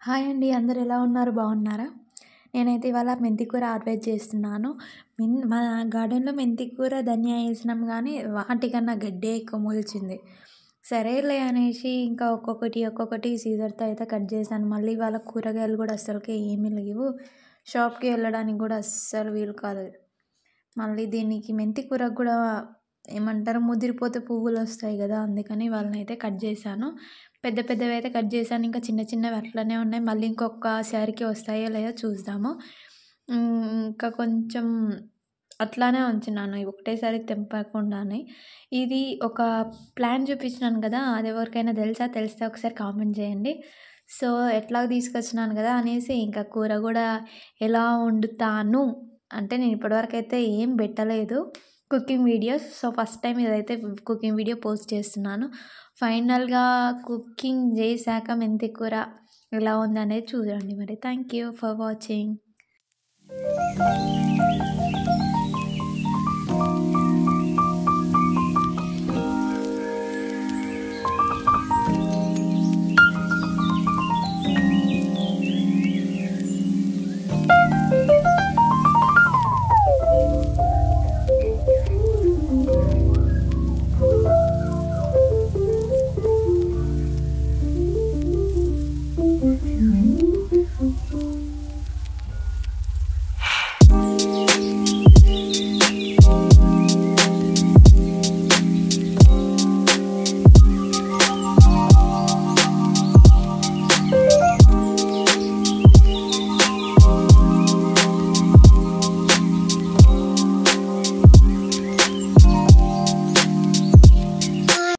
Hi అండి. అందరూ ఎలా ఉన్నారు? బాగున్నారా? నేనైతే ఇవాళ మెంతి కూర హార్వెస్ట్ చేస్తున్నాను. మా గార్డెన్‌లో మెంతి కూర, ధనియా ఏసినాం గానీ వాటికన్నా గడ్డే ఎక్కువ మొలిచింది. సరేలే అనేసి ఇంకా ఒక్కొక్కటి సీజర్‌తో అయితే కట్ చేశాను. మళ్ళీ ఇవాళ కూరగాయలు కూడా అస్సలకే ఏమీ లేవు. షాప్‌కి వెళ్ళడానికి కూడా అస్సలు వీలు కాలేదు. మళ్ళీ దీనికి మెంతి కూరకు కూడా ఏమంటారు ముదిరిపోతే పువ్వులొస్తాయి గదా! అందుకని వాళ్ళనైతే కట్ చేశాను. పెద్దవైతే కట్ చేశాను. ఇంకా చిన్నవి అట్లనే ఉన్నాయి. మళ్ళీ ఇంకొకసారికి వస్తాయో లేదో చూద్దాము. ఇంకా కొంచెం అట్లానే ఉంచినాను. ఒకటేసారి తెంపకుండానే. ఇది ఒక ప్లాన్ చూపించినాను గదా! అది ఎవరికైనా తెలుసా? తెలిస్తే ఒకసారి కామెంట్ చేయండి. సో, ఎట్లాగో తీసుకొచ్చినాను గదా! అనేసి ఇంకా కూర గూడా ఎలా వండుతాను అంటే నేను ఇప్పటివరకైతే ఏం పెట్టలేదు cooking videos. So, first time ఇదైతే కుకింగ్ వీడియో పోస్ట్ చేస్తున్నాను. ఫైనల్‌గా కుకింగ్ చేశాక మెంతి కూర ఎలా ఉందనేది చూడండి మరి. Thank you for watching.